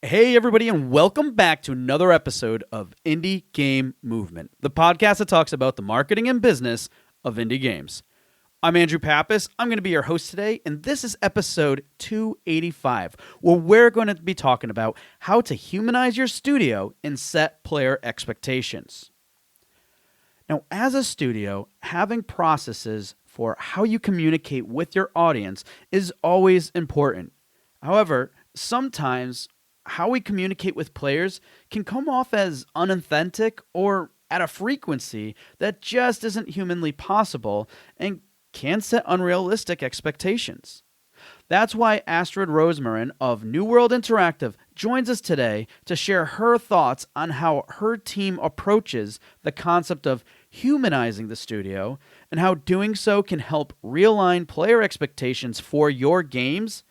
Hey, everybody, and welcome back to another episode of Indie Game Movement, the podcast that talks about the marketing and business of indie games. I'm Andrew Pappas. I'm going to be your host today, and this is episode 285, where we're going to be talking about how to humanize your studio and set player expectations. Now, as a studio, having processes for how you communicate with your audience is always important. However, sometimes how we communicate with players can come off as unauthentic or at a frequency that just isn't humanly possible and can set unrealistic expectations. That's why Astrid Rosemarin of New World Interactive joins us today to share her thoughts on how her team approaches the concept of humanizing the studio and how doing so can help realign player expectations for your games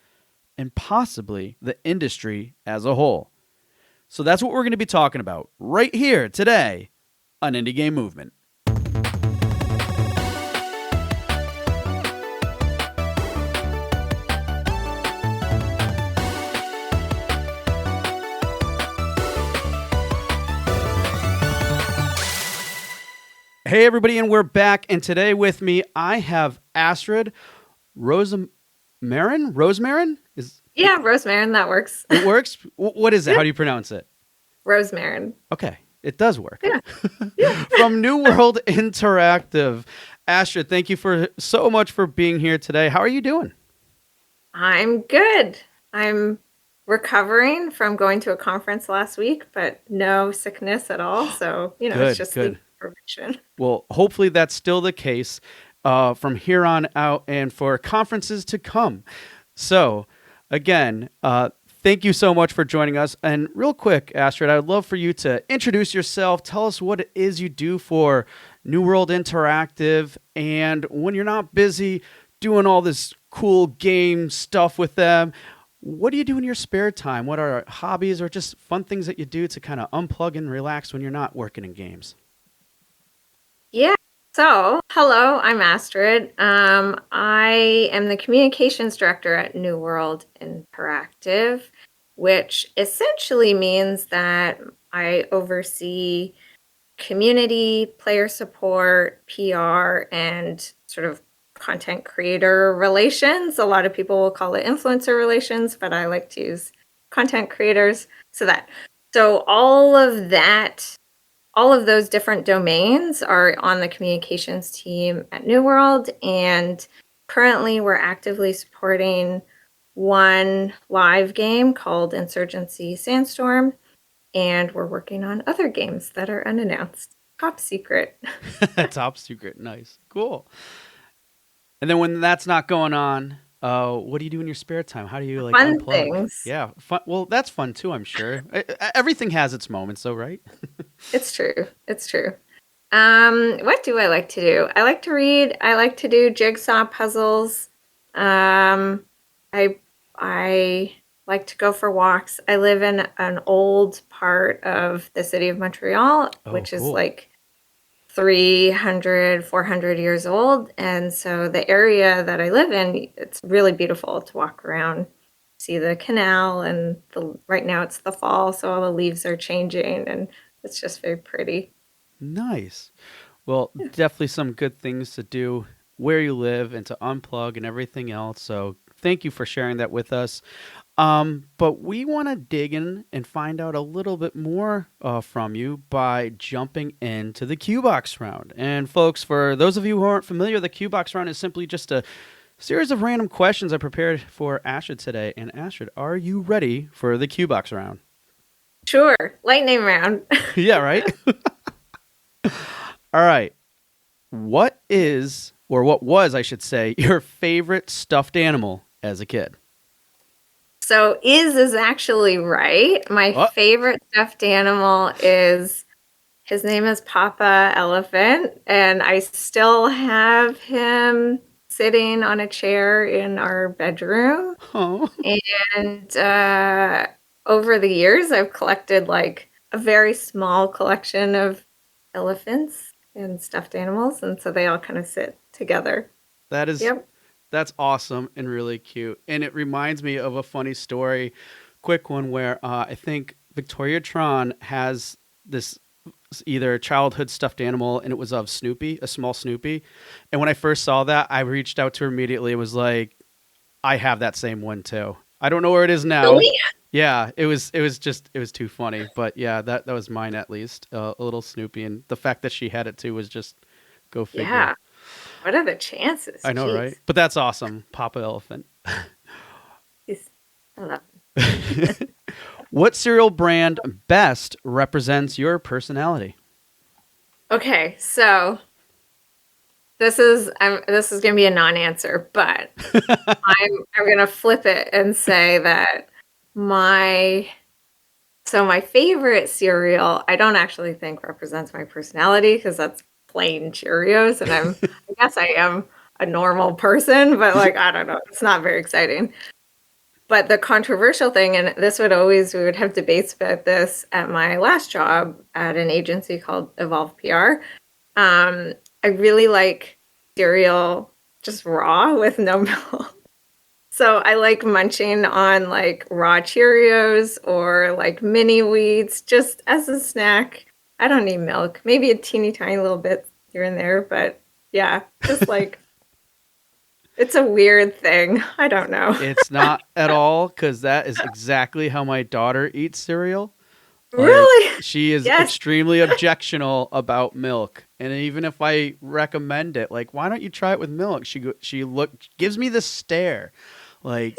and possibly the industry as a whole. So that's what we're going to be talking about right here today on Indie Game Movement. Hey, everybody, and we're back. And today with me, I have Astrid Rosemarin. Rosemarin? Yeah, Rosemarin, that works. It works? What is it? How do you pronounce it? Rosemarin. Okay, it does work. Yeah. Yeah. From New World Interactive. Astrid, thank you so much for being here today. How are you doing? I'm good. I'm recovering from going to a conference last week, but no sickness at all. So, it's just Good. sleep deprivation. Well, hopefully that's still the case from here on out and for conferences to come. So, again, thank you so much for joining us. And real quick, Astrid, I'd love for you to introduce yourself. Tell us what it is you do for New World Interactive. And when you're not busy doing all this cool game stuff with them, what do you do in your spare time? What are hobbies or just fun things that you do to kind of unplug and relax when you're not working in games? Yeah. So, hello, I'm Astrid. I am the communications director at New World Interactive, which essentially means that I oversee community, player support, PR, and sort of content creator relations. A lot of people will call it influencer relations, but I like to use content creators. So all of those different domains are on the communications team at New World, and currently we're actively supporting one live game called Insurgency Sandstorm, and we're working on other games that are unannounced. Top secret. Top secret. Nice. Cool. And then when that's not going on, what do you do in your spare time? How do you Fun unplug? things. Yeah, fun. Well, that's fun too, I'm sure. Everything has its moments, though, right? It's true. It's true. What do I like to do? I like to read. I like to do jigsaw puzzles. Um, I I like to go for walks. I live in an old part of the city of Montreal, Oh, which is cool. like 300, 400 years old. And so the area that I live in, it's really beautiful to walk around, see the canal, and right now it's the fall, so all the leaves are changing, and it's just very pretty. Nice. Well, definitely some good things to do where you live and to unplug and everything else. So thank you for sharing that with us. But we want to dig in and find out a little bit more from you by jumping into the Q Box round. And folks, for those of you who aren't familiar, the Q Box round is simply just a series of random questions I prepared for Astrid today. And Astrid, are you ready for the Q Box round? Sure, lightning round. Yeah, right? All right. What is, or what was, I should say, your favorite stuffed animal as a kid? So is actually right. My Oh, favorite stuffed animal is his name is Papa Elephant, and I still have him sitting on a chair in our bedroom. oh, And over the years, I've collected like a very small collection of elephants and stuffed animals, and so they all kind of sit together. that is Yep. that's awesome and really cute. And it reminds me of a funny story quick one where I think Victoria Tron has this either childhood stuffed animal, and it was of Snoopy, a small Snoopy. And when I first saw that, I reached out to her immediately. It was like, I have that same one too. I don't know where it is now. Really? Yeah, it was too funny. But yeah, that was mine at least. A little Snoopy, and the fact that she had it too was just go figure. Yeah. What are the chances? I know, right? Jeez. But that's awesome, Papa Elephant. He's, I love What cereal brand best represents your personality? Okay, so this is gonna be a non-answer, but I'm gonna flip it and say that my my favorite cereal I don't actually think represents my personality because that's plain Cheerios, and I guess I am a normal person, but like I don't know, it's not very exciting. But the controversial thing, and we would have debates about this at my last job at an agency called Evolve PR. I really like cereal just raw with no milk. So I like munching on like raw Cheerios or like mini wheats just as a snack. I don't need milk, maybe a teeny tiny little bit here and there, but yeah, just like it's a weird thing. I don't know. It's not at all, because that is exactly how my daughter eats cereal. Like, Really? she is Yes. extremely objectional about milk, and even if I recommend it, like, why don't you try it with milk? She gives me this stare, like,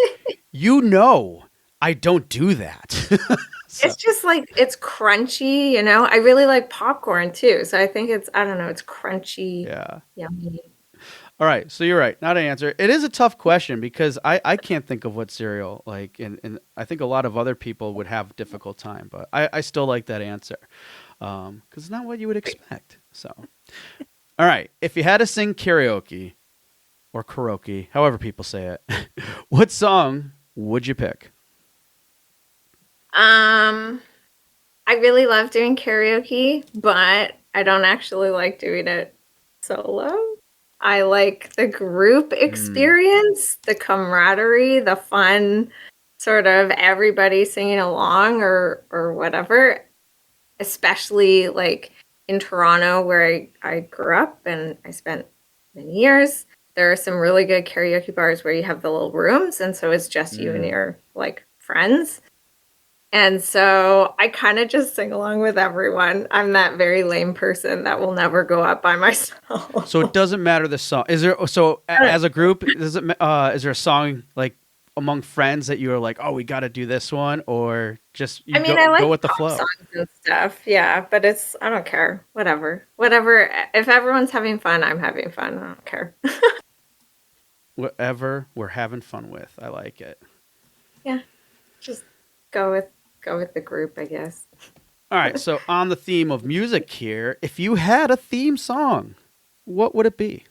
I don't do that. So, It's just like it's crunchy, you know. I really like popcorn too, so I think I don't know, it's crunchy, yeah. yummy. All right, so you're right. Not an answer. It is a tough question because I can't think of what cereal like, and I think a lot of other people would have a difficult time, but I still like that answer because it's not what you would expect. So, all right, if you had to sing karaoke or karaoke, however people say it, what song would you pick? Um, I really love doing karaoke, but I don't actually like doing it solo. I like the group Hmm. experience, the camaraderie, the fun, sort of everybody singing along or whatever, especially like in Toronto where I grew up and I spent many years. There are some really good karaoke bars where you have the little rooms, and so it's just you and Mm. your like friends. And so I kind of just sing along with everyone. I'm that very lame person that will never go up by myself. So it doesn't matter the song. Is there as a group? Is there a song like among friends that you are like, oh, we got to do this one, or just I you mean, go I go like with the pop flow? songs and stuff. Yeah, but I don't care. Whatever. Whatever. If everyone's having fun, I'm having fun. I don't care. Whatever we're having fun with. I like it. Yeah, just go with the group, I guess. All right. So on the theme of music here, if you had a theme song, what would it be?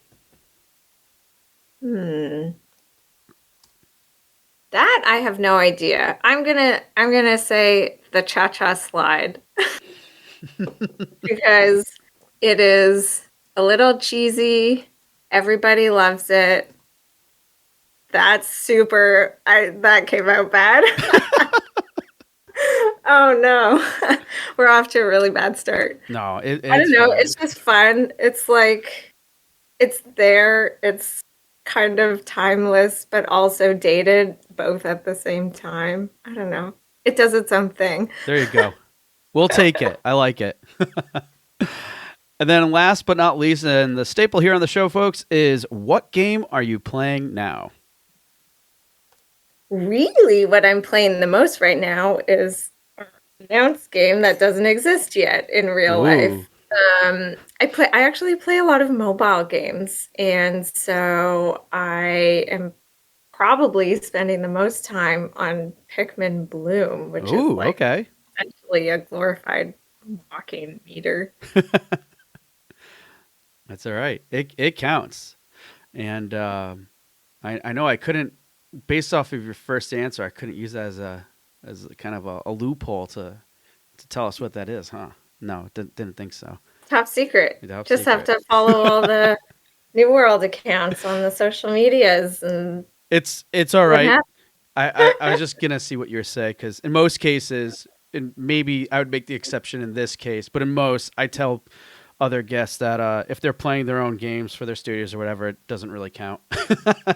Hmm. That I have no idea. I'm gonna say the cha cha slide because it is a little cheesy. Everybody loves it. That's super. That came out bad. Oh no. We're off to a really bad start. No, I don't it's know. fine. It's just fun. It's like it's there. It's kind of timeless, but also dated both at the same time. I don't know. It does its own thing. There you go. We'll take it. I like it. And then last but not least, and the staple here on the show, folks, is what game are you playing now? Really, what I'm playing the most right now is an announced game that doesn't exist yet in real Ooh. life. I actually play a lot of mobile games, and so I am probably spending the most time on Pikmin Bloom, which is Ooh, like okay. essentially a glorified walking meter. That's all right. It counts. And I know I couldn't, based off of your first answer, I couldn't use that as a kind of a loophole to tell us what that is, huh? No, didn't think so. Top secret. Top Just have secret. to follow all the New World accounts on the social medias and It's all what right. happens. I was just gonna see what you're saying because in most cases, and maybe I would make the exception in this case, but in most, I tell other guests that if they're playing their own games for their studios or whatever, it doesn't really count.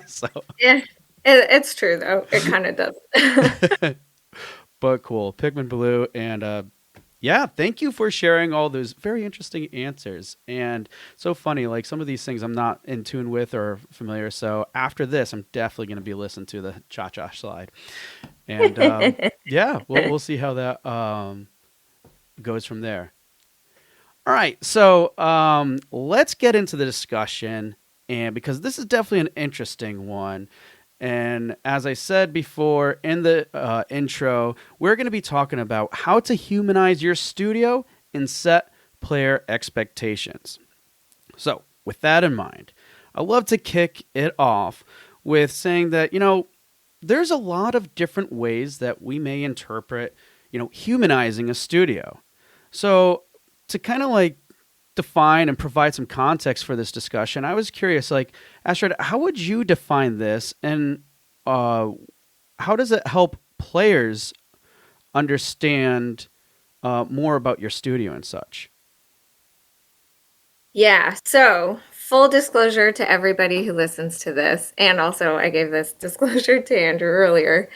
So, Yeah, it's true though. It kind of does. but cool, Pikmin Blue, and yeah, thank you for sharing all those very interesting answers. And so funny, like some of these things I'm not in tune with or familiar. So after this, I'm definitely going to be listening to the Cha Cha slide. And yeah, we'll see how that goes from there. All right, so let's get into the discussion, and because this is definitely an interesting one. And as I said before in the intro, we're going to be talking about how to humanize your studio and set player expectations. So, with that in mind, I love to kick it off with saying that, there's a lot of different ways that we may interpret, humanizing a studio. So, to kind of like define and provide some context for this discussion, I was curious, like, Astrid, how would you define this, and uh, how does it help players understand more about your studio and such? Yeah, so full disclosure to everybody who listens to this, and also I gave this disclosure to Andrew earlier.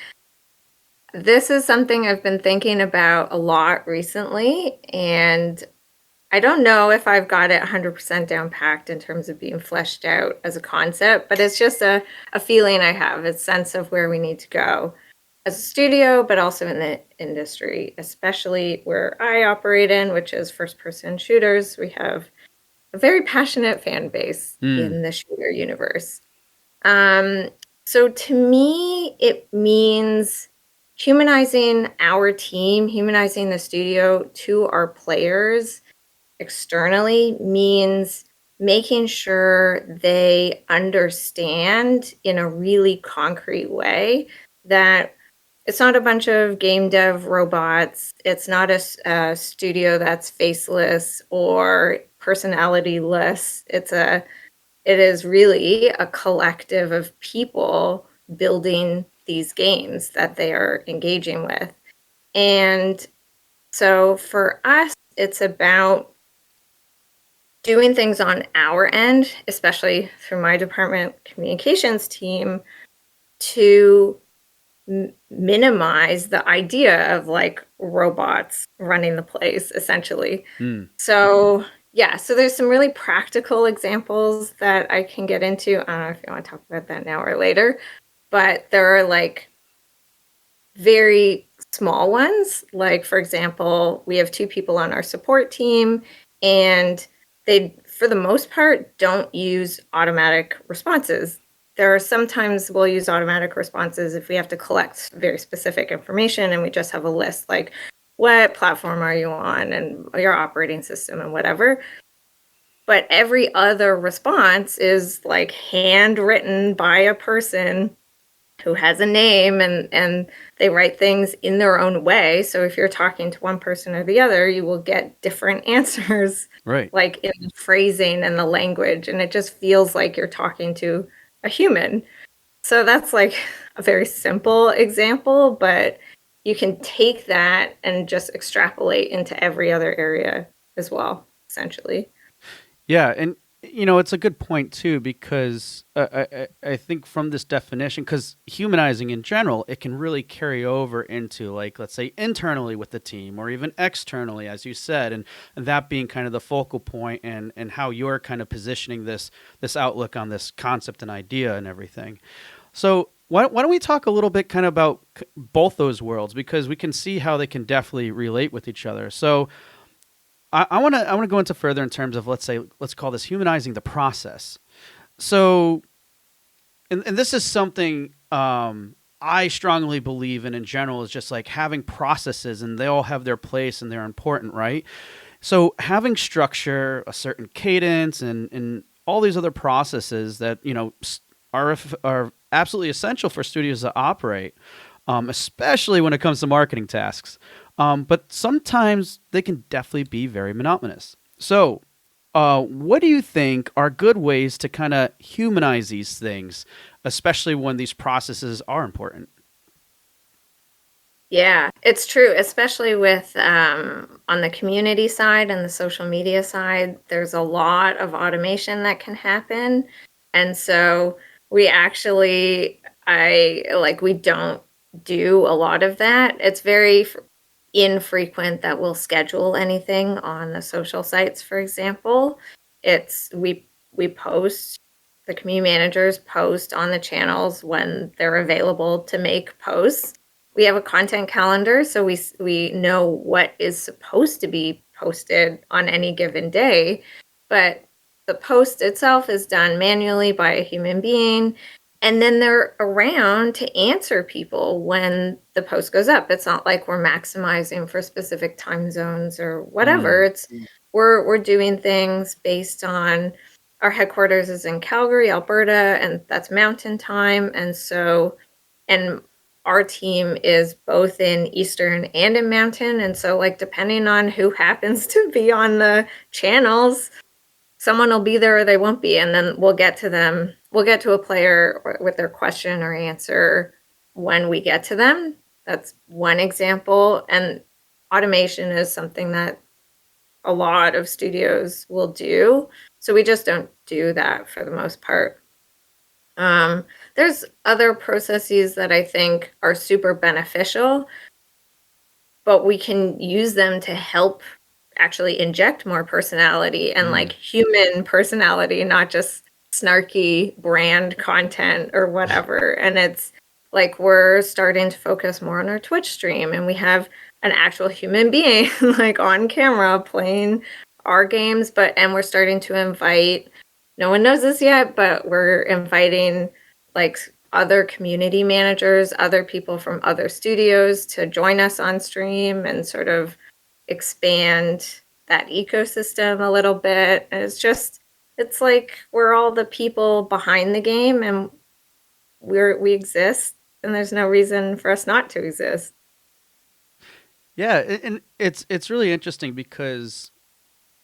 This is something I've been thinking about a lot recently, and I don't know if I've got it 100% down packed in terms of being fleshed out as a concept, but it's just a feeling I have, a sense of where we need to go as a studio, but also in the industry, especially where I operate in, which is first person shooters. We have a very passionate fan base Mm, in the shooter universe. Um, so to me, it means humanizing our team, humanizing the studio to our players externally means making sure they understand in a really concrete way that it's not a bunch of game dev robots. It's not a studio that's faceless or personalityless. It is really a collective of people building these games that they are engaging with. And so for us, it's about doing things on our end, especially through my department communications team, to minimize the idea of like robots running the place, essentially. mm, So, yeah, so there's some really practical examples that I can get into. I don't know if you want to talk about that now or later, but there are like very small ones. Like, for example, we have two people on our support team, and they, for the most part, don't use automatic responses. There are sometimes we'll use automatic responses if we have to collect very specific information and we just have a list like, what platform are you on and your operating system and whatever. But every other response is like handwritten by a person who has a name, and they write things in their own way. So if you're talking to one person or the other, you will get different answers, right. like in the phrasing and the language, and it just feels like you're talking to a human. So that's like a very simple example, but you can take that and just extrapolate into every other area as well, essentially. Yeah, and it's a good point too because I think from this definition, because humanizing in general, it can really carry over into like let's say internally with the team or even externally, as you said, and that being kind of the focal point and how you're kind of positioning this outlook on this concept and idea and everything. So why don't we talk a little bit kind of about both those worlds because we can see how they can definitely relate with each other. So I want to go into further in terms of let's call this humanizing the process. So, and this is something I strongly believe in general is just like having processes and they all have their place and they're important, right? So having structure, a certain cadence, and all these other processes that are absolutely essential for studios to operate, especially when it comes to marketing tasks. But sometimes they can definitely be very monotonous. So, what do you think are good ways to kind of humanize these things, especially when these processes are important? Yeah, it's true, especially with on the community side and the social media side, there's a lot of automation that can happen. And so we actually, we don't do a lot of that. It's very infrequent that we'll schedule anything on the social sites, for example. It's we post, the community managers post on the channels when they're available to make posts. We have a content calendar, so we know what is supposed to be posted on any given day, but the post itself is done manually by a human being, and then they're around to answer people when the post goes up. It's not like we're maximizing for specific time zones or whatever. Mm. It's we're doing things based on, our headquarters is in Calgary, Alberta, and that's mountain time, and our team is both in Eastern and in Mountain. And so, like, depending on who happens to be on the channels, someone will be there or they won't be. And then we'll get to them. We'll get to a player with their question or answer when we get to them. That's one example. And automation is something that a lot of studios will do. So we just don't do that for the most part. There's other processes that I think are super beneficial, but we can use them to help actually inject more personality and like human personality, not just snarky brand content or whatever. And it's like we're starting to focus more on our Twitch stream, and we have an actual human being like on camera playing our games, and we're starting to invite, no one knows this yet, but we're inviting like other community managers, other people from other studios to join us on stream and sort of expand that ecosystem a little bit. And it's like we're all the people behind the game, and we exist, and there's no reason for us not to exist. Yeah, and it's really interesting because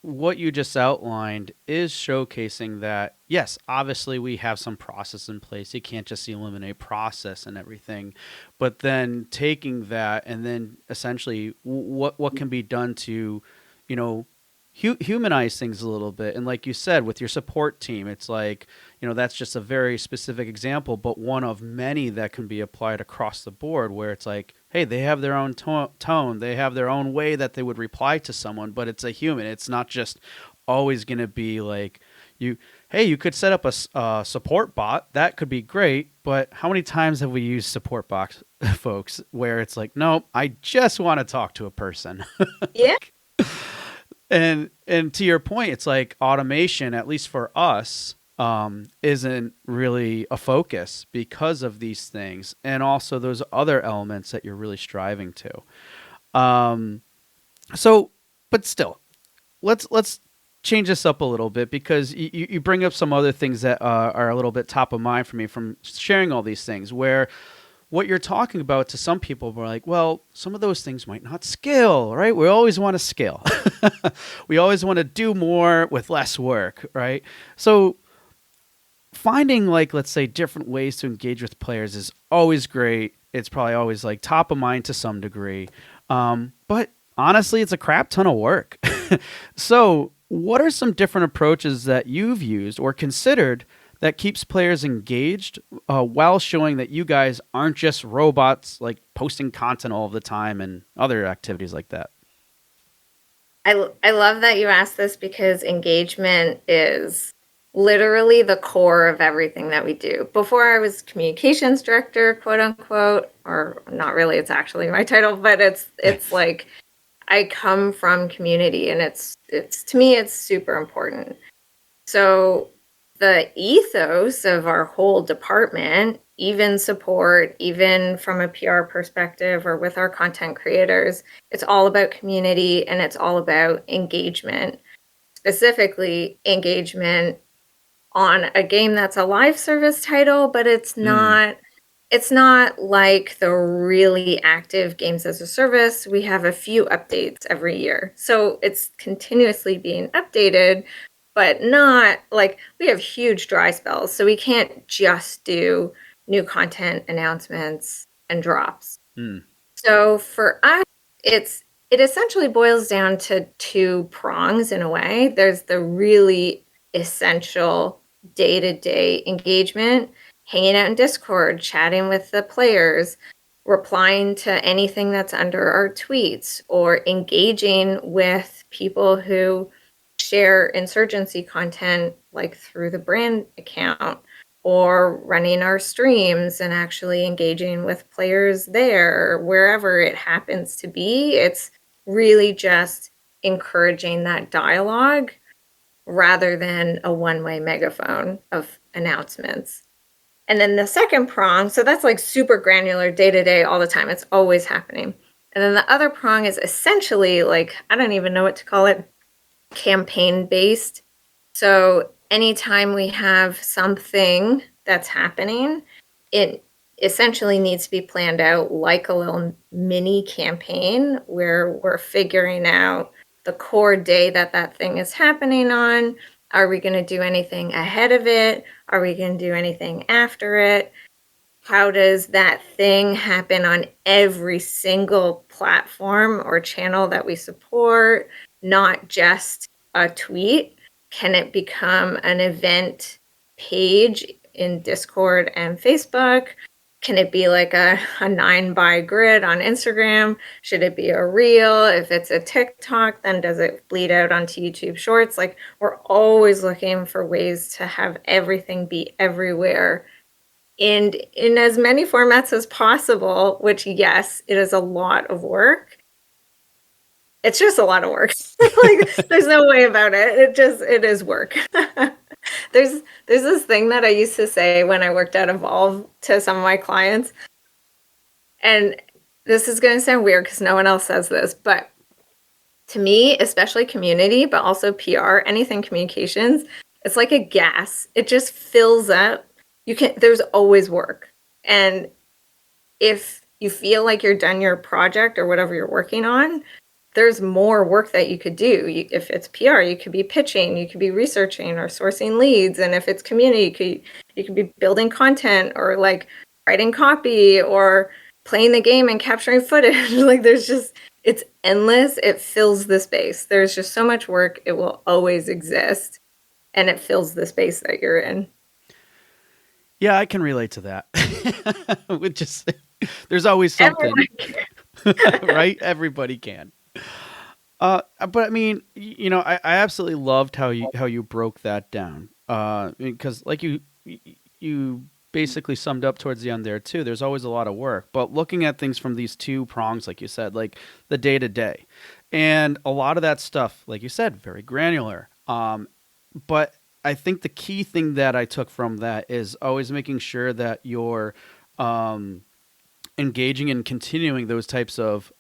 what you just outlined is showcasing that yes, obviously we have some process in place. You can't just eliminate process and everything, but then taking that and then essentially what can be done to, you know, humanize things a little bit. And like you said, with your support team, it's like, you know, that's just a very specific example, but one of many that can be applied across the board where it's like, hey, they have their own tone, they have their own way that they would reply to someone, but it's a human. It's not just always going to be like you, hey, you could set up a support bot. That could be great, but how many times have we used support box folks where it's like, nope, I just want to talk to a person. Yeah. And to your point, it's like automation, at least for us, isn't really a focus because of these things, and also those other elements that you're really striving to. Um, so, but still, let's change this up a little bit because you bring up some other things that are a little bit top of mind for me from sharing all these things where what you're talking about to some people are like, well, some of those things might not scale, right? We always want to scale. We always want to do more with less work, right? So finding like, let's say, different ways to engage with players is always great. It's probably always like top of mind to some degree. But honestly, it's a crap ton of work. So what are some different approaches that you've used or considered that keeps players engaged while showing that you guys aren't just robots like posting content all the time and other activities like that? I love that you asked this because engagement is literally the core of everything that we do. Before I was communications director, quote unquote, or not really, it's actually my title, but it's like I come from community, and it's to me it's super important. So the ethos of our whole department, even support, even from a PR perspective or with our content creators, it's all about community, and it's all about engagement, specifically engagement on a game that's a live service title, but Mm. it's not like the really active games as a service. We have a few updates every year. So it's continuously being updated, but not like we have huge dry spells. So we can't just do new content announcements and drops. Mm. So for us, it essentially boils down to two prongs in a way. There's the really essential day-to-day engagement, hanging out in Discord, chatting with the players, replying to anything that's under our tweets, or engaging with people who share insurgency content like through the brand account, or running our streams and actually engaging with players there, wherever it happens to be. It's really just encouraging that dialogue rather than a one-way megaphone of announcements. And then the second prong, so that's like super granular day to day all the time. It's always happening. And then the other prong is essentially like, I don't even know what to call it, campaign based. So anytime we have something that's happening, it essentially needs to be planned out like a little mini campaign where we're figuring out the core day that that thing is happening on. Are we going to do anything ahead of it? Are we going to do anything after it? How does that thing happen on every single platform or channel that we support, not just a tweet? Can it become an event page in Discord and Facebook? Can it be like a 9 by grid on Instagram? Should it be a reel? If it's a TikTok, then does it bleed out onto YouTube Shorts? Like, we're always looking for ways to have everything be everywhere and in as many formats as possible, which, yes, it is a lot of work. It's just a lot of work. Like, there's no way about it. It is work. there's this thing that I used to say when I worked at Evolve to some of my clients, and this is going to sound weird because no one else says this, but to me, especially community, but also PR, anything communications, it's like a gas. It just fills up. There's always work. And if you feel like you're done your project or whatever you're working on, there's more work that you could do. If it's PR, you could be pitching, you could be researching or sourcing leads. And if it's community, you could be building content or like writing copy or playing the game and capturing footage. Like, it's endless. It fills the space. There's just so much work. It will always exist. And it fills the space that you're in. Yeah, I can relate to that. There's always something, right? Everybody can. But I mean, I absolutely loved how you broke that down. Because like you basically summed up towards the end there too. There's always a lot of work, but looking at things from these two prongs, like you said, like the day to day, and a lot of that stuff, like you said, very granular. But I think the key thing that I took from that is always making sure that you're engaging and continuing those types of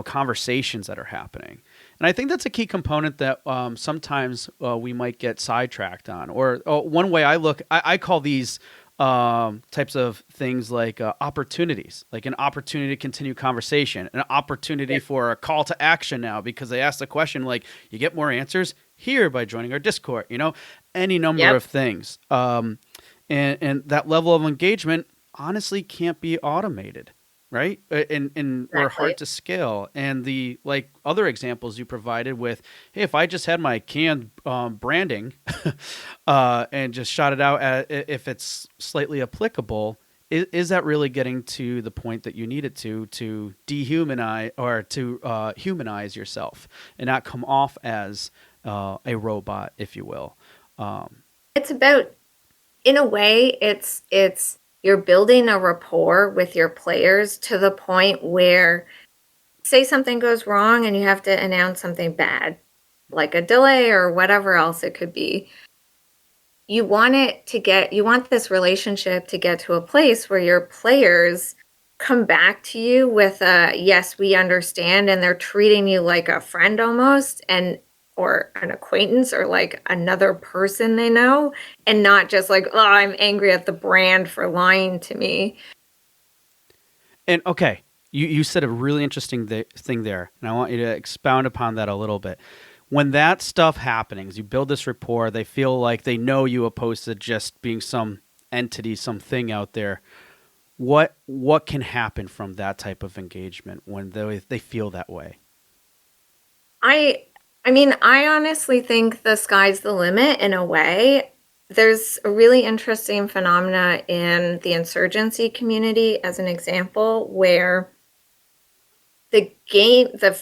conversations that are happening. And I think that's a key component that sometimes we might get sidetracked on. Or one way I call these types of things like opportunities, like an opportunity to continue conversation, an opportunity for a call to action now because they asked the question, like, you get more answers here by joining our Discord, any number of things. And that level of engagement honestly can't be automated. Right. And Exactly. Or hard to scale. And the like other examples you provided with, hey, if I just had my canned branding and just shot it out if it's slightly applicable, is that really getting to the point that you need it to dehumanize or to humanize yourself and not come off as a robot, if you will? It's about, in a way, it's you're building a rapport with your players to the point where, say something goes wrong and you have to announce something bad, like a delay or whatever else it could be. You want this relationship to get to a place where your players come back to you with a, yes, we understand, and they're treating you like a friend almost, or an acquaintance or like another person they know, and not just like, oh, I'm angry at the brand for lying to me. And okay, you said a really interesting thing there, and I want you to expound upon that a little bit. When that stuff happening, as you build this rapport, they feel like they know you opposed to just being some entity, something out there. what can happen from that type of engagement when they feel that way? I I mean, I honestly think the sky's the limit in a way. There's a really interesting phenomena in the insurgency community as an example where the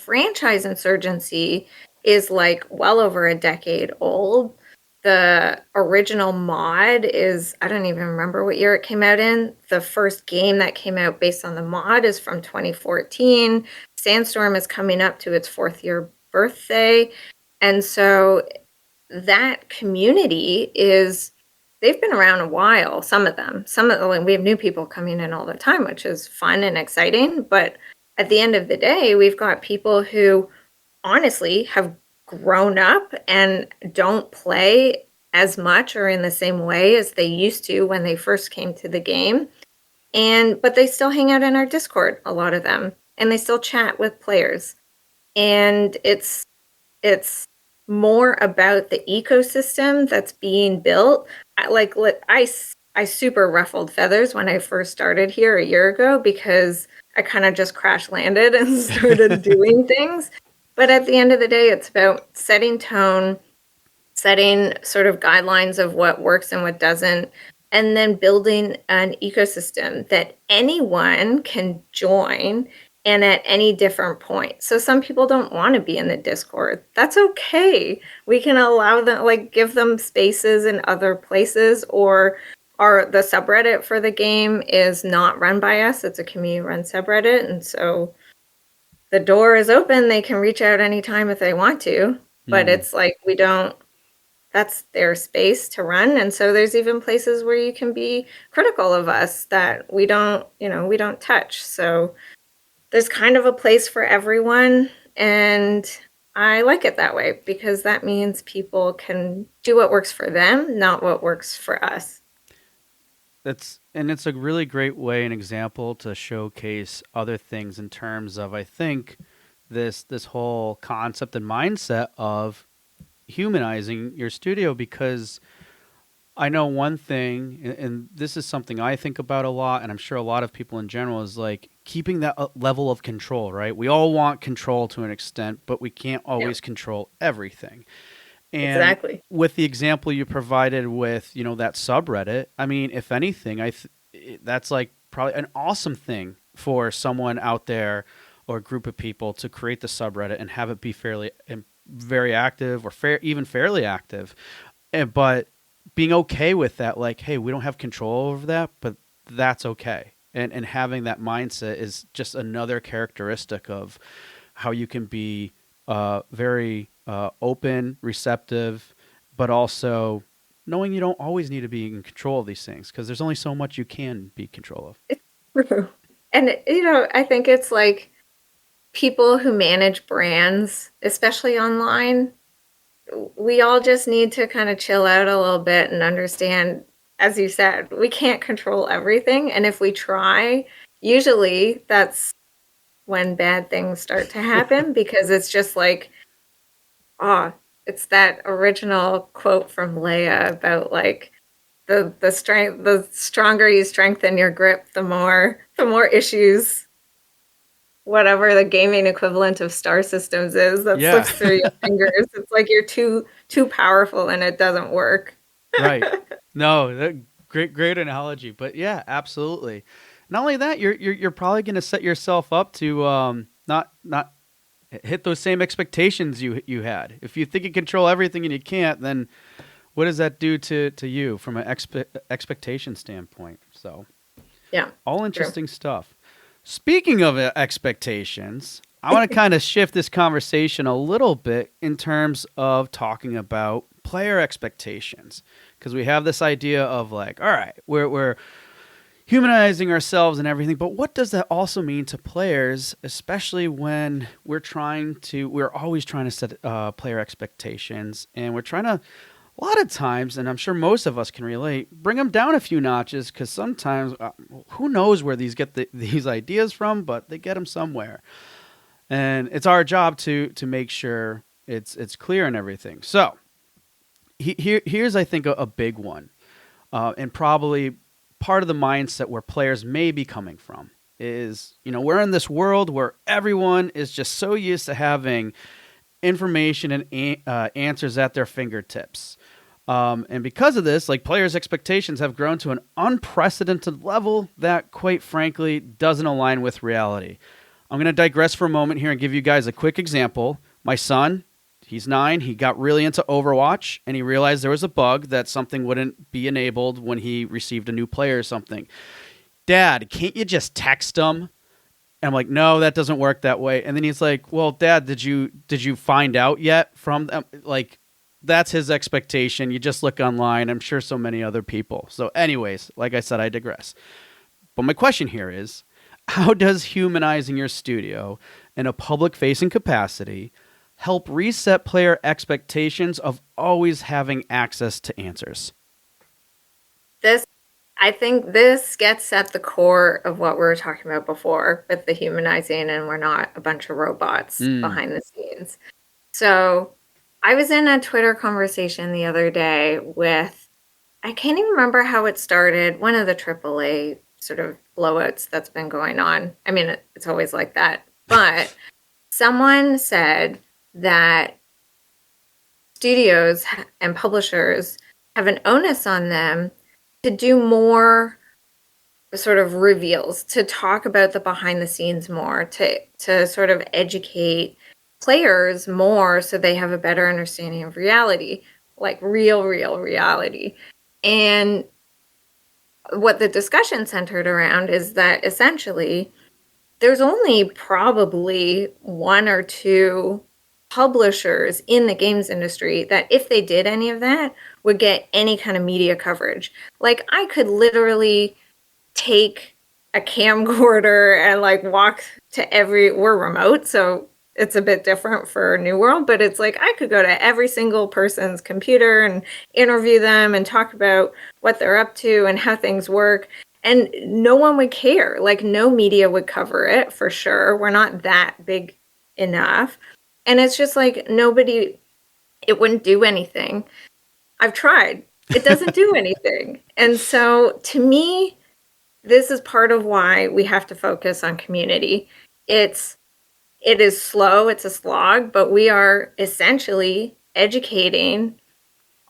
franchise insurgency is like well over a decade old. The original mod is, I don't even remember what year it came out in. The first game that came out based on the mod is from 2014. Sandstorm is coming up to its fourth year birthday. And so that community is, they've been around a while, some of them. We have new people coming in all the time, which is fun and exciting. But at the end of the day, we've got people who honestly have grown up and don't play as much or in the same way as they used to when they first came to the game. And but they still hang out in our Discord, a lot of them, and they still chat with players. And it's more about the ecosystem that's being built. I super ruffled feathers when I first started here a year ago because I kind of just crash landed and started doing things. But at the end of the day, it's about setting tone, setting sort of guidelines of what works and what doesn't, and then building an ecosystem that anyone can join and at any different point. So some people don't want to be in the Discord. That's okay. We can allow them, like, give them spaces in other places, or the subreddit for the game is not run by us. It's a community run subreddit. And so the door is open. They can reach out anytime if they want to. But Mm. it's like we don't, that's their space to run. And so there's even places where you can be critical of us that we don't, we don't touch. So there's kind of a place for everyone. And I like it that way because that means people can do what works for them, not what works for us. It's a really great way, an example to showcase other things in terms of, I think, this whole concept and mindset of humanizing your studio, because I know one thing, and this is something I think about a lot, and I'm sure a lot of people in general, is like keeping that level of control, right? We all want control to an extent, but we can't Yeah, always control everything. And exactly. with the example you provided with, that subreddit, I mean, if anything, that's like probably an awesome thing for someone out there or a group of people to create the subreddit and have it be fairly very active, or even fairly active. But being okay with that, like, hey, we don't have control over that, but that's okay. And having that mindset is just another characteristic of how you can be very open, receptive, but also knowing you don't always need to be in control of these things, because there's only so much you can be in control of. It's true. And, I think it's like people who manage brands, especially online, we all just need to kind of chill out a little bit and understand, as you said, we can't control everything. And if we try, usually that's when bad things start to happen because it's just like, oh, it's that original quote from Leia about like the stronger you strengthen your grip, the more issues, whatever the gaming equivalent of star systems is, that Yeah. slips through your fingers. It's like you're too powerful and it doesn't work. Right. No, great analogy. But yeah, absolutely. Not only that, you're probably going to set yourself up to not hit those same expectations you had. If you think you control everything and you can't, then what does that do to you from an expectation standpoint? So, Yeah, all true. interesting stuff. Speaking of expectations, I want to kind of shift this conversation a little bit in terms of talking about player expectations, because we have this idea of like, all right, we're humanizing ourselves and everything, but what does that also mean to players, especially when we're always trying to set player expectations, and we're trying to, a lot of times, and I'm sure most of us can relate, bring them down a few notches, because sometimes who knows where these these ideas from, but they get them somewhere, and it's our job to make sure it's clear and everything. So here's, I think, a big one, and probably part of the mindset where players may be coming from. Is, we're in this world where everyone is just so used to having information and answers at their fingertips. And because of this, like, players' expectations have grown to an unprecedented level that, quite frankly, doesn't align with reality. I'm going to digress for a moment here and give you guys a quick example. My son, he's 9. He got really into Overwatch, and he realized there was a bug that something wouldn't be enabled when he received a new player or something. Dad, can't you just text them? And I'm like, no, that doesn't work that way. And then he's like, well, Dad, did you find out yet from them? Like, that's his expectation. You just look online. I'm sure so many other people. So anyways, like I said, I digress. But my question here is, how does humanizing your studio in a public-facing capacity help reset player expectations of always having access to answers? I think this gets at the core of what we were talking about before with the humanizing, and we're not a bunch of robots behind the scenes. So I was in a Twitter conversation the other day with, I can't even remember how it started, one of the AAA sort of blowouts that's been going on. I mean, it's always like that. But someone said that studios and publishers have an onus on them to do more sort of reveals, to talk about the behind the scenes more, to sort of educate players more so they have a better understanding of reality, like real reality. And what the discussion centered around is that essentially there's only probably 1 or 2 publishers in the games industry that, if they did any of that, would get any kind of media coverage. Like, I could literally take a camcorder and like walk to we're remote, so it's a bit different for New World, but it's like I could go to every single person's computer and interview them and talk about what they're up to and how things work. And no one would care. Like, no media would cover it, for sure. We're not that big enough. And it's just like it wouldn't do anything. I've tried. It doesn't do anything. And so to me, this is part of why we have to focus on community. It is slow, it's a slog, but we are essentially educating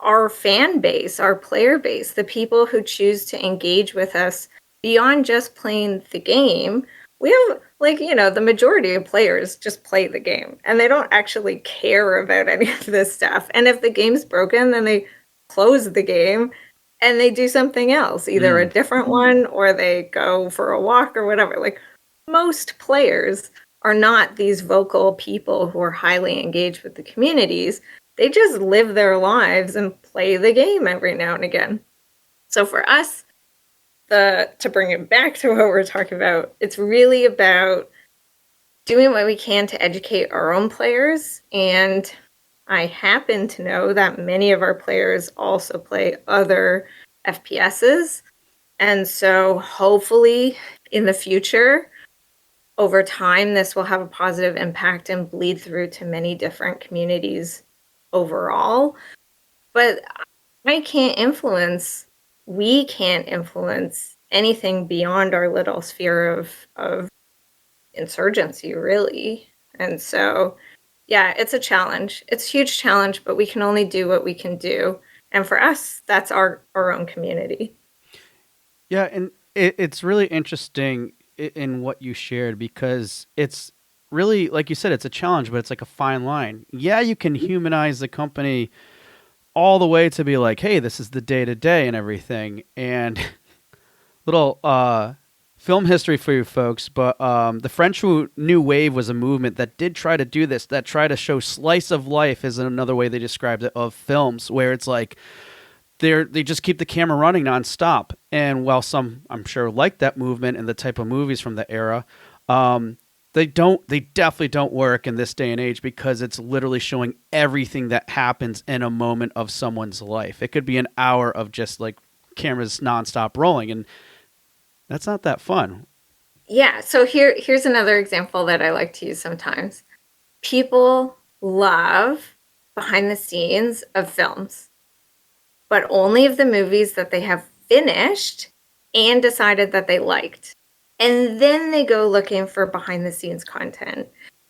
our fan base, our player base, the people who choose to engage with us beyond just playing the game. We have, like, the majority of players just play the game and they don't actually care about any of this stuff. And if the game's broken, then they close the game and they do something else, either a different one or they go for a walk or whatever. Like, most players are not these vocal people who are highly engaged with the communities. They just live their lives and play the game every now and again. So for us, to bring it back to what we're talking about, it's really about doing what we can to educate our own players. And I happen to know that many of our players also play other FPSs. And so hopefully in the future, over time, this will have a positive impact and bleed through to many different communities overall. But we can't influence anything beyond our little sphere of insurgency, really. And so, yeah, it's a challenge. It's a huge challenge, but we can only do what we can do. And for us, that's our own community. Yeah, and it's really interesting in what you shared, because it's really, like you said, it's a challenge, but it's like a fine line. Yeah, you can humanize the company all the way to be like, hey, this is the day-to-day and everything. And little film history for you folks, but the French New Wave was a movement that did try to do this, that tried to show slice of life, is another way they described it, of films, where it's like they just keep the camera running nonstop. And while some, I'm sure, like that movement and the type of movies from the era, they definitely don't work in this day and age, because it's literally showing everything that happens in a moment of someone's life. It could be an hour of just like cameras nonstop rolling, and that's not that fun. Yeah, so here's another example that I like to use sometimes. People love behind the scenes of films, but only of the movies that they have finished and decided that they liked. And then they go looking for behind the scenes content.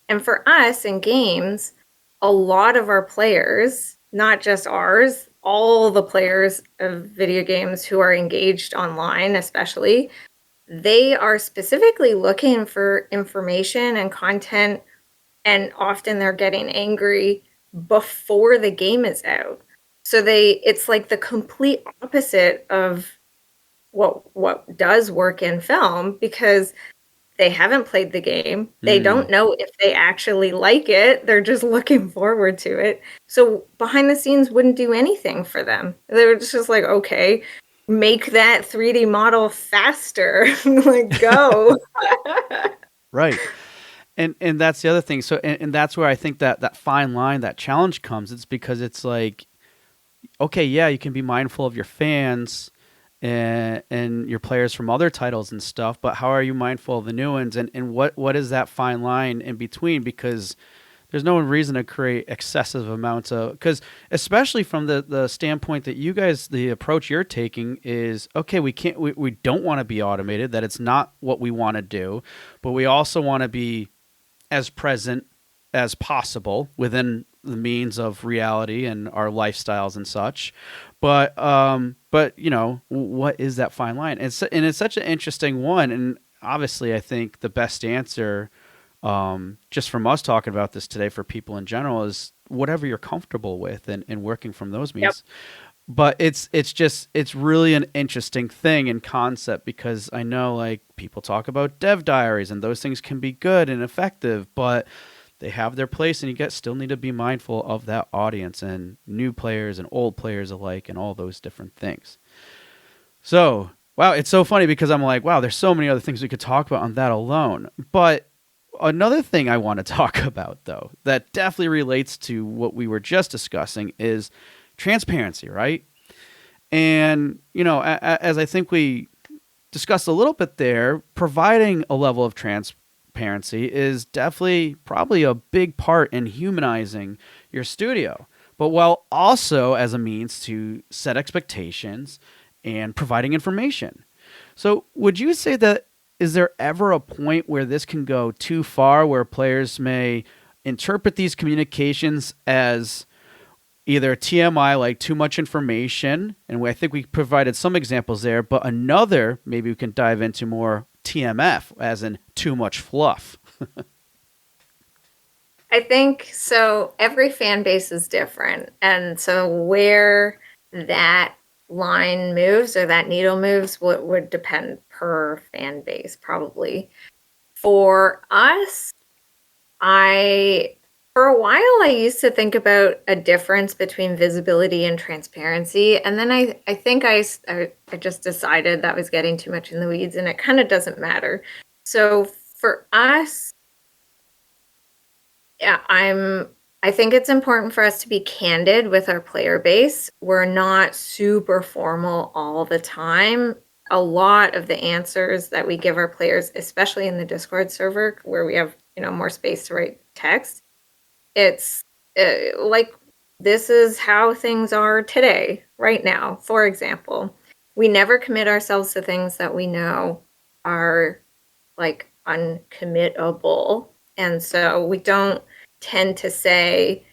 And for us in games, a lot of our players, not just ours, all the players of video games who are engaged online, especially, they are specifically looking for information and content, and often they're getting angry before the game is out. So it's like the complete opposite of what does work in film, because they haven't played the game. They don't know if they actually like it. They're just looking forward to it. So behind the scenes wouldn't do anything for them. They were just like, okay, make that 3D model faster. Like, go. Right. And that's the other thing. So and that's where I think that fine line, that challenge comes. It's because it's like, okay, yeah, you can be mindful of your fans and your players from other titles and stuff, but how are you mindful of the new ones, and what is that fine line in between? Because there's no reason to create excessive amounts of, because especially from the standpoint that you guys, the approach you're taking is, okay, we don't want to be automated, that it's not what we want to do, but we also want to be as present as possible within the means of reality and our lifestyles and such. But you know, what is that fine line? And it's such an interesting one. And obviously, I think the best answer, just from us talking about this today for people in general, is whatever you're comfortable with, and working from those Yep. means. But it's really an interesting thing and concept, because I know, like, people talk about dev diaries and those things can be good and effective, but they have their place, and you still need to be mindful of that audience and new players and old players alike and all those different things. So, wow, it's so funny because I'm like, wow, there's so many other things we could talk about on that alone. But another thing I want to talk about, though, that definitely relates to what we were just discussing is transparency, right? And, you know, as I think we discussed a little bit there, providing a level of transparency is definitely probably a big part in humanizing your studio, but while also as a means to set expectations and providing information. So, would you say that, is there ever a point where this can go too far, where players may interpret these communications as either TMI, like too much information, and I think we provided some examples there, but another, maybe we can dive into more TMF, as in too much fluff? I think so. Every fan base is different. And so where that line moves or that needle moves would depend per fan base, probably. For us, for a while, I used to think about a difference between visibility and transparency. And then I think I just decided that was getting too much in the weeds, and it kind of doesn't matter. So for us, yeah, I think it's important for us to be candid with our player base. We're not super formal all the time. A lot of the answers that we give our players, especially in the Discord server where we have, more space to write text, it's like, this is how things are today, right now. For example, we never commit ourselves to things that we know are like uncommittable. And so we don't tend to say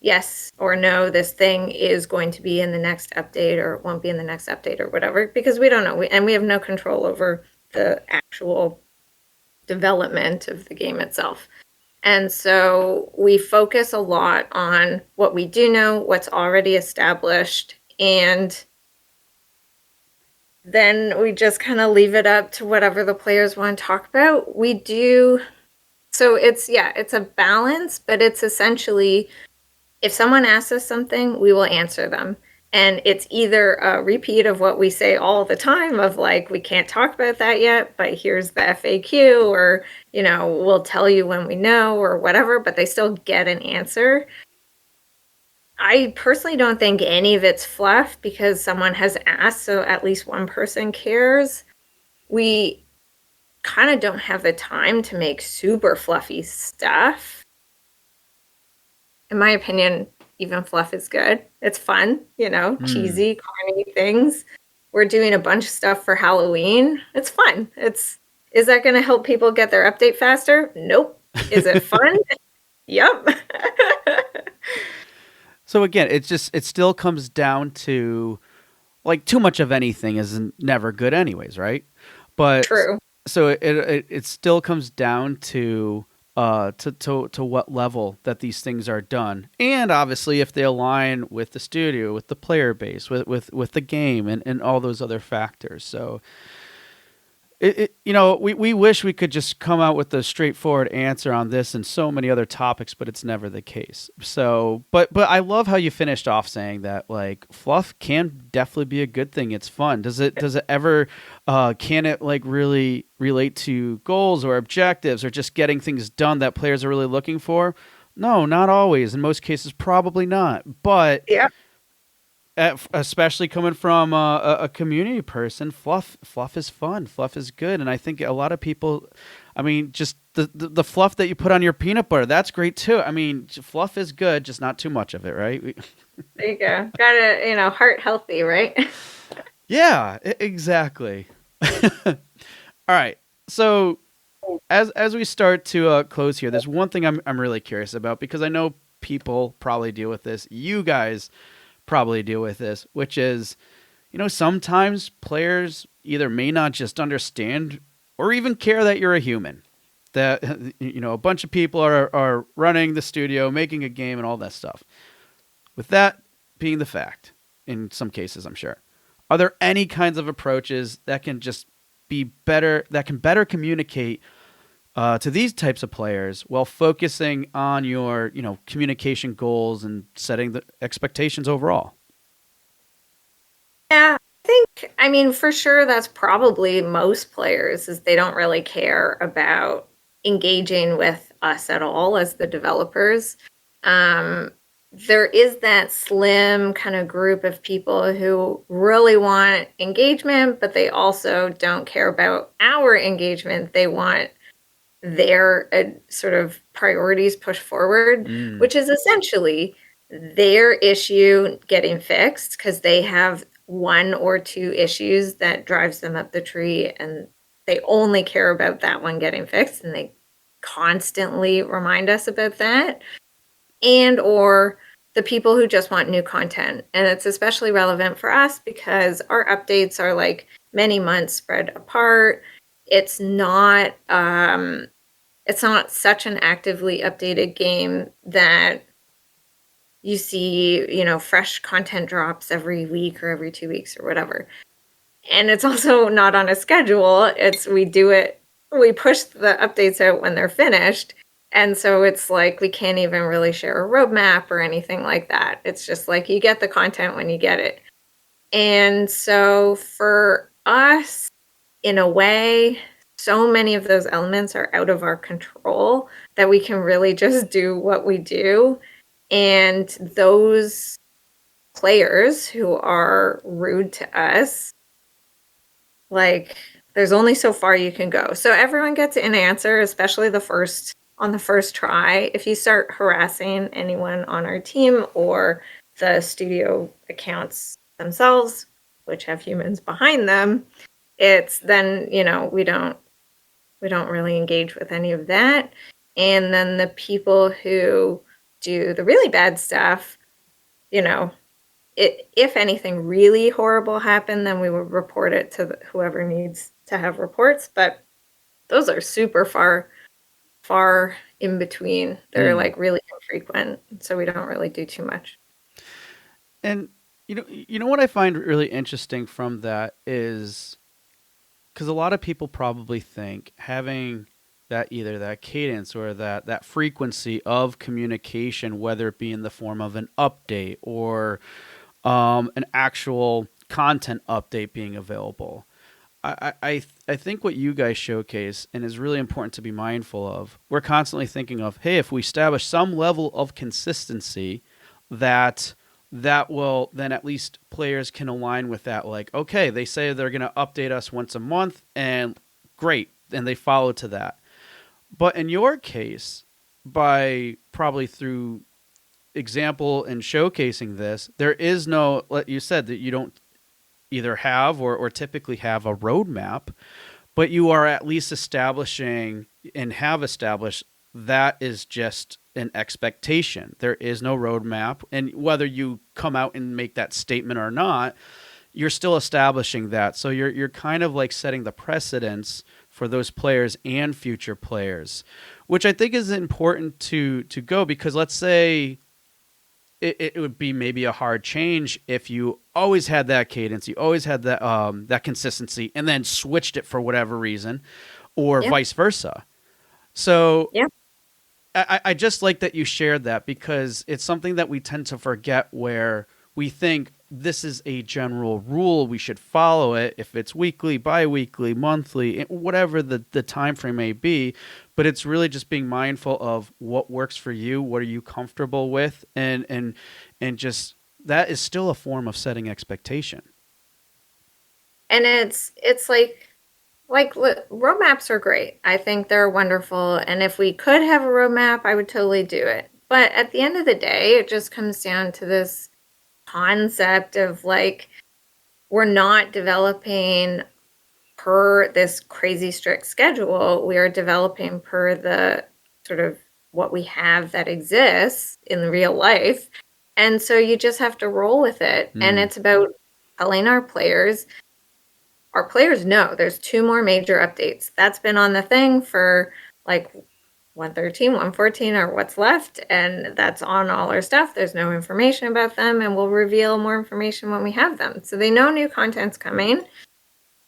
yes or no, this thing is going to be in the next update or it won't be in the next update or whatever, because we don't know. And we have no control over the actual development of the game itself. And so we focus a lot on what we do know, what's already established, and then we just kind of leave it up to whatever the players want to talk about. We do. So it's a balance, but it's essentially, if someone asks us something, we will answer them. And it's either a repeat of what we say all the time of, like, we can't talk about that yet, but here's the FAQ, or, we'll tell you when we know, or whatever, but they still get an answer. I personally don't think any of it's fluff because someone has asked, so at least one person cares. We kind of don't have the time to make super fluffy stuff. In my opinion, even fluff is good. It's fun, cheesy, corny things. we're doing a bunch of stuff for Halloween. It's fun. Is that going to help people get their update faster? Nope. Is it fun? Yep. So again, it still comes down to like too much of anything is never good anyways, right? But True. so it still comes down to to what level that these things are done, and obviously if they align with the studio, with the player base, with the game, and all those other factors. So we wish we could just come out with a straightforward answer on this and so many other topics, but it's never the case. So, but I love how you finished off saying that like fluff can definitely be a good thing. It's fun. Does it ever can it like really relate to goals or objectives or just getting things done that players are really looking for? No, not always. In most cases, probably not. But Yeah. especially coming from a community person, fluff is fun. Fluff is good, and I think a lot of people, I mean, just the fluff that you put on your peanut butter, that's great too. I mean, fluff is good, just not too much of it, right? There you go. Gotta, heart healthy, right? Yeah, exactly. All right, so as we start to close here, there's one thing I'm really curious about because I know people probably deal with this. You guys probably deal with this, which is, sometimes players either may not just understand or even care that you're a human. That, a bunch of people are running the studio, making a game, and all that stuff. With that being the fact, in some cases, I'm sure, are there any kinds of approaches that can just be better, that can better communicate to these types of players while focusing on your, communication goals and setting the expectations overall? Yeah, I mean, for sure, that's probably most players is they don't really care about engaging with us at all as the developers. Um, there is that slim kind of group of people who really want engagement, but they also don't care about our engagement. They want their sort of priorities pushed forward, Mm. which is essentially their issue getting fixed because they have one or two issues that drives them up the tree and they only care about that one getting fixed and they constantly remind us about that, and or the people who just want new content. And it's especially relevant for us because our updates are like many months spread apart. It's not such an actively updated game that you see, fresh content drops every week or every 2 weeks or whatever. And it's also not on a schedule. We push the updates out when they're finished. And so it's like we can't even really share a roadmap or anything like that. It's just like you get the content when you get it. And so for us, in a way, so many of those elements are out of our control that we can really just do what we do. And those players who are rude to us, like, there's only so far you can go. So everyone gets an answer, especially on the first try. If you start harassing anyone on our team or the studio accounts themselves, which have humans behind them, it's then, we don't really engage with any of that. And then the people who do the really bad stuff, if anything really horrible happened, then we would report it to whoever needs to have reports. But those are super far in between. They're Mm. like really infrequent, so we don't really do too much. And you know what I find really interesting from that is because a lot of people probably think having that either that cadence or that frequency of communication, whether it be in the form of an update or an actual content update being available. I think what you guys showcase and is really important to be mindful of, we're constantly thinking of, hey, if we establish some level of consistency, that will then at least players can align with that. Like, okay, they say they're going to update us once a month, and great, and they follow to that. But in your case, by probably through example and showcasing this, there is no, like you said, that you don't either have or typically have a roadmap, but you are at least establishing and have established that is just an expectation. There is no roadmap. And whether you come out and make that statement or not, you're still establishing that. So you're kind of like setting the precedence for those players and future players, which I think is important to go, because let's say it would be maybe a hard change if you always had that cadence, you always had that consistency, and then switched it for whatever reason, or Yeah. vice versa. So Yeah. I just like that you shared that, because it's something that we tend to forget, where we think this is a general rule, we should follow it if it's weekly, bi-weekly, monthly, whatever the time frame may be. But it's really just being mindful of what works for you, what are you comfortable with, and just that is still a form of setting expectation. And it's like roadmaps are great. I think they're wonderful. And if we could have a roadmap, I would totally do it. But at the end of the day, it just comes down to this concept of like, we're not developing per this crazy strict schedule. We are developing per the sort of what we have that exists in real life. And so you just have to roll with it. And it's about telling our players know there's 2 more major updates. That's been on the thing for like 113, 114 or what's left, and that's on all our stuff. There's no information about them, and we'll reveal more information when we have them. So they know new content's coming.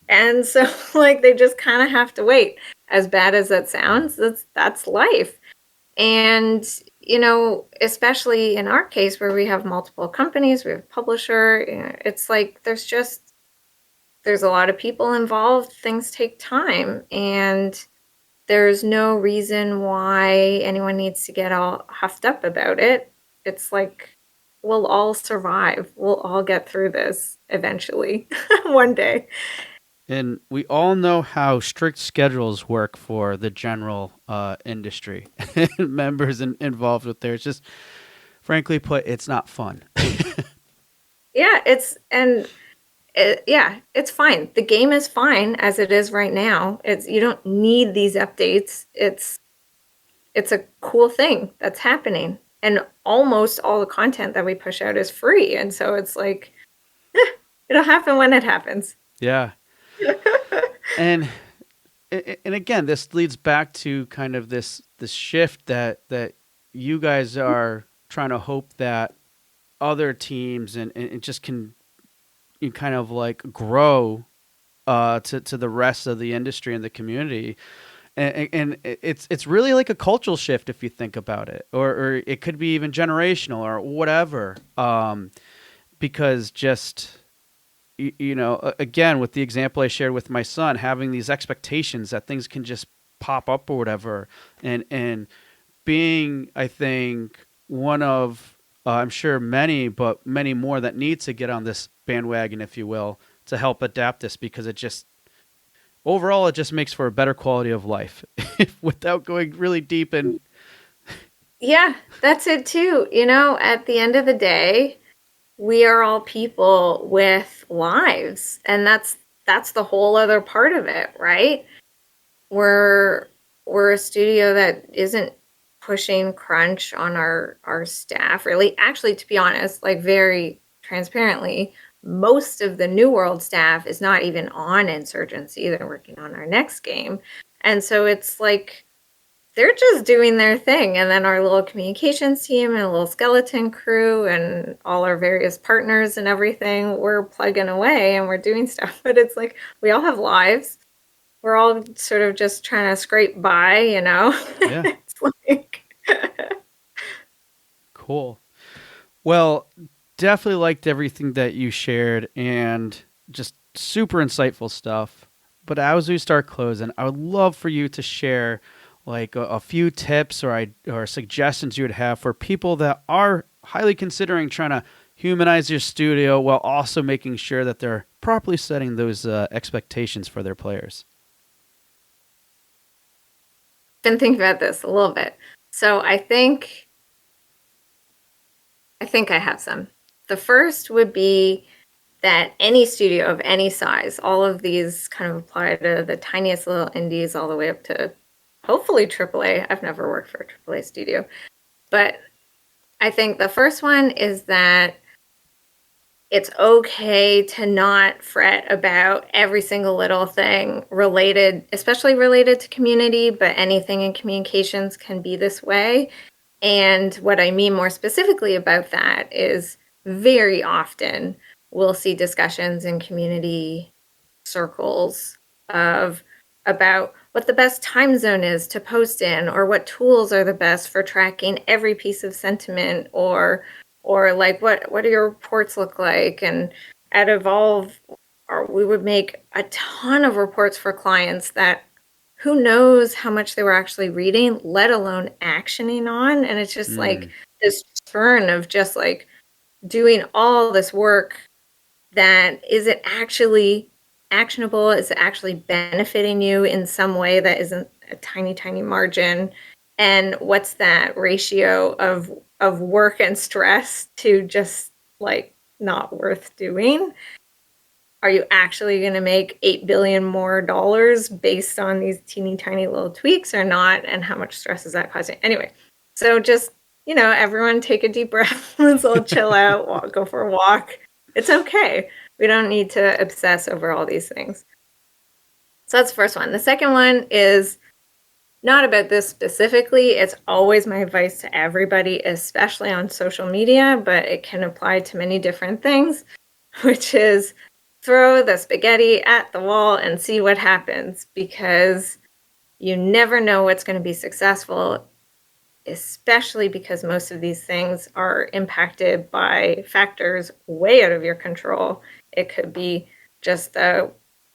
And so like they just kind of have to wait. As bad as that sounds, that's life. And especially in our case where we have multiple companies, we have a publisher, it's like there's a lot of people involved. Things take time, and there's no reason why anyone needs to get all huffed up about it. It's like we'll all survive. We'll all get through this eventually, one day. And we all know how strict schedules work for the general industry members involved with there. It's just, frankly put, it's not fun. Yeah, it's fine. The game is fine as it is right now. You don't need these updates. It's a cool thing that's happening. And almost all the content that we push out is free. And so it's like, it'll happen when it happens. Yeah. And again, this leads back to kind of this shift that you guys are trying to hope that other teams and just can you kind of like grow to the rest of the industry and the community. And it's really like a cultural shift if you think about it, or it could be even generational or whatever, because just again, with the example I shared with my son, having these expectations that things can just pop up or whatever, and being, I think, one of I'm sure many, but many more that need to get on this bandwagon, if you will, to help adapt this, because it just overall it just makes for a better quality of life without going really deep. And Yeah, that's it too. At the end of the day, we are all people with lives, and that's the whole other part of it, right? We're a studio that isn't pushing crunch on our staff, really. Actually, to be honest, like very transparently, most of the New World staff is not even on Insurgency. They're working on our next game. And so it's like they're just doing their thing. And then our little communications team and a little skeleton crew and all our various partners and everything, we're plugging away and we're doing stuff. But it's like we all have lives. We're all sort of just trying to scrape by, yeah, It's like cool. Well, definitely liked everything that you shared, and just super insightful stuff. But as we start closing, I would love for you to share like a few tips or suggestions you would have for people that are highly considering trying to humanize your studio while also making sure that they're properly setting those expectations for their players. been thinking about this a little bit. So I think I have some. The first would be that any studio of any size, all of these kind of apply to the tiniest little indies all the way up to hopefully AAA. I've never worked for a AAA studio. But I think the first one is that it's okay to not fret about every single little thing related, especially related to community, but anything in communications can be this way. And what I mean more specifically about that is very often we'll see discussions in community circles of about what the best time zone is to post in, or what tools are the best for tracking every piece of sentiment, or like what do your reports look like. And at Evolve, or we would make a ton of reports for clients that who knows how much they were actually reading, let alone actioning on. And it's just like this churn of just like doing all this work that is it actually actionable? Is it actually benefiting you in some way that isn't a tiny, tiny margin? And what's that ratio of work and stress to just like not worth doing? Are you actually going to make $8 billion more dollars based on these teeny tiny little tweaks or not? And how much stress is that causing? Anyway, so just, everyone take a deep breath. Let's all chill out, go for a walk. It's okay. We don't need to obsess over all these things. So that's the first one. The second one is not about this specifically. It's always my advice to everybody, especially on social media, but it can apply to many different things, which is throw the spaghetti at the wall and see what happens, because you never know what's going to be successful, especially because most of these things are impacted by factors way out of your control. It could be just the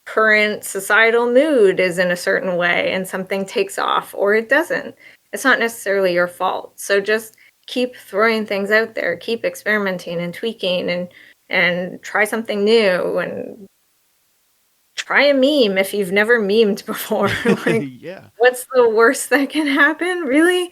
current societal mood is in a certain way and something takes off, or it doesn't. It's not necessarily your fault. So just keep throwing things out there, keep experimenting and tweaking, and try something new, and try a meme if you've never memed before. Like, Yeah. what's the worst that can happen, really?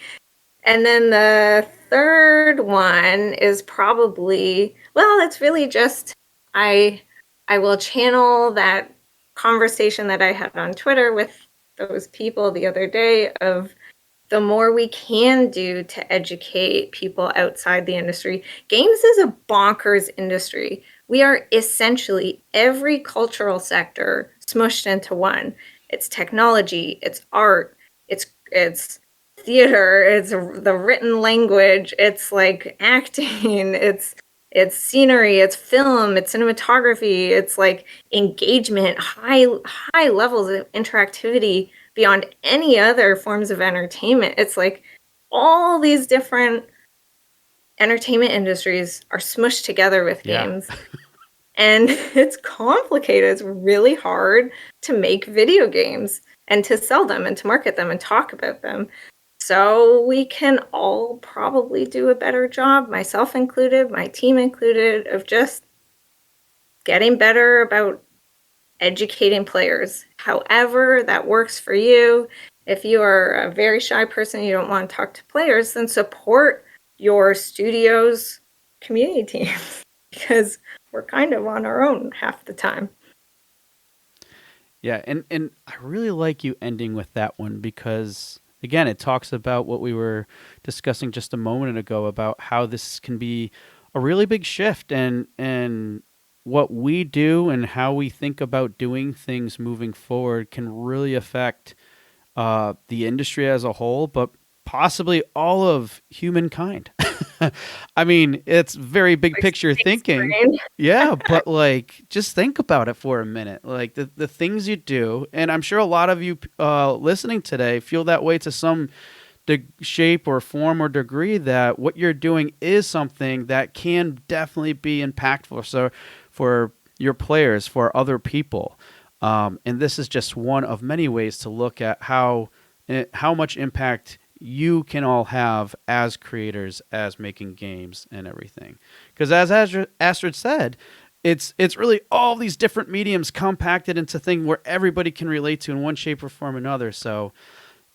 And then the third one is probably, well, it's really just I will channel that conversation that I had on Twitter with those people the other day of the more we can do to educate people outside the industry. Games is a bonkers industry. We are essentially every cultural sector smushed into one. It's technology, it's art, it's theater, it's the written language, it's like acting, it's scenery, it's film, it's cinematography, it's like engagement, high levels of interactivity beyond any other forms of entertainment. It's like all these different entertainment industries are smushed together with games. And it's complicated. It's really hard to make video games and to sell them and to market them and talk about them. So we can all probably do a better job, myself included, my team included, of just getting better about educating players. However that works for you. If you are a very shy person, you don't want to talk to players, then support your studio's community teams because we're kind of on our own half the time. Yeah, and I really like you ending with that one because again, it talks about what we were discussing just a moment ago about how this can be a really big shift and what we do and how we think about doing things moving forward can really affect the industry as a whole, but possibly all of humankind. I mean, it's very big Like, picture thinking. brain. Yeah, but like, just think about it for a minute. Like the things you do, and I'm sure a lot of you listening today feel that way to some shape or form or degree, that what you're doing is something that can definitely be impactful. So for your players, for other people. And this is just one of many ways to look at how much impact you can all have as creators, as making games and everything. Because as Astrid said, it's really all these different mediums compacted into thing where everybody can relate to in one shape or form or another. So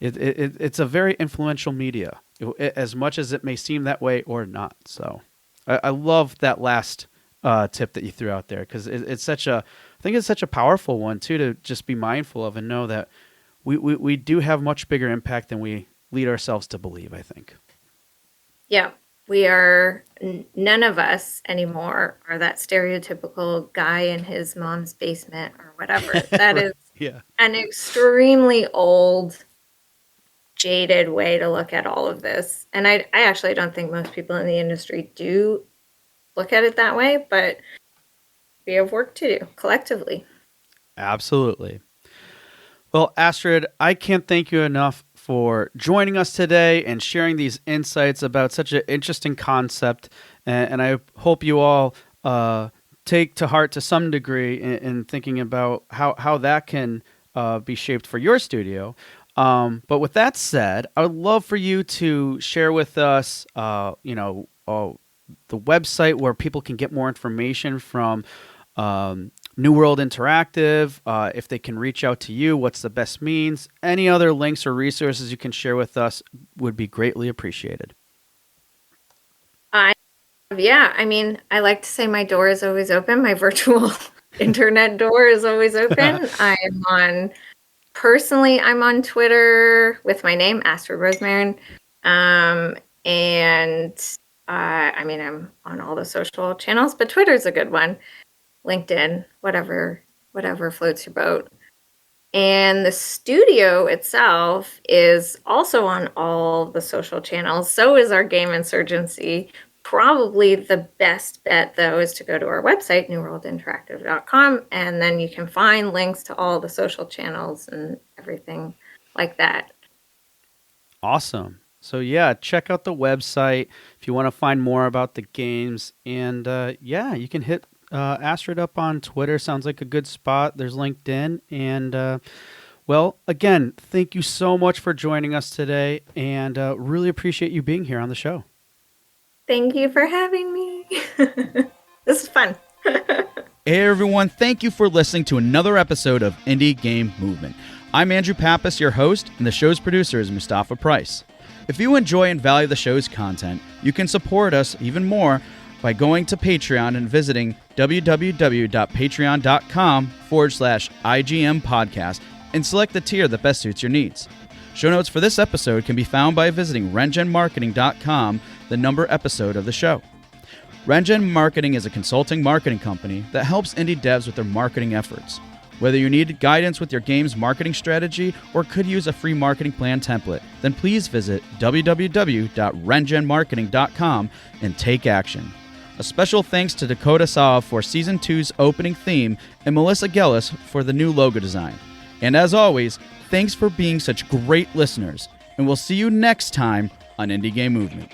it's a very influential media, as much as it may seem that way or not. So I love that last tip that you threw out there, because it's such a, I think it's such a powerful one too, to just be mindful of and know that we do have much bigger impact than we lead ourselves to believe, I think. Yeah, we are, none of us anymore are that stereotypical guy in his mom's basement or whatever. That Right. is Yeah. an extremely old, jaded way to look at all of this. And I actually don't think most people in the industry do look at it that way, but we have work to do collectively. Absolutely. Well, Astrid, I can't thank you enough for joining us today and sharing these insights about such an interesting concept. And I hope you all take to heart to some degree in thinking about how that can be shaped for your studio. But with that said, I would love for you to share with us, the website where people can get more information from New World Interactive, if they can reach out to you, what's the best means. Any other links or resources you can share with us would be greatly appreciated. Yeah, I mean, I like to say my door is always open. My virtual internet door is always open. I'm on Twitter with my name, Astrid Rosemarin. I mean, I'm on all the social channels, but Twitter's a good one. LinkedIn, whatever floats your boat. And the studio itself is also on all the social channels. So is our game insurgency. Probably the best bet, though, is to go to our website, newworldinteractive.com, and then you can find links to all the social channels and everything like that. Awesome. So yeah, check out the website if you want to find more about the games. And you can hit Astrid up on Twitter. Sounds like a good spot. There's LinkedIn. And well, again, thank you so much for joining us today, and really appreciate you being here on the show. Thank you for having me. This is fun. Hey everyone, thank you for listening to another episode of Indie Game Movement. I'm Andrew Pappas, your host, and the show's producer is Mustafa Price. If you enjoy and value the show's content, you can support us even more by going to Patreon and visiting www.patreon.com/IGM podcast and select the tier that best suits your needs. Show notes for this episode can be found by visiting rengenmarketing.com, the number episode of the show. Rengen Marketing is a consulting marketing company that helps indie devs with their marketing efforts. Whether you need guidance with your game's marketing strategy or could use a free marketing plan template, then please visit www.rengenmarketing.com and take action. A special thanks to Dakota Saw for Season 2's opening theme and Melissa Gellis for the new logo design. And as always, thanks for being such great listeners, and we'll see you next time on Indie Game Movement.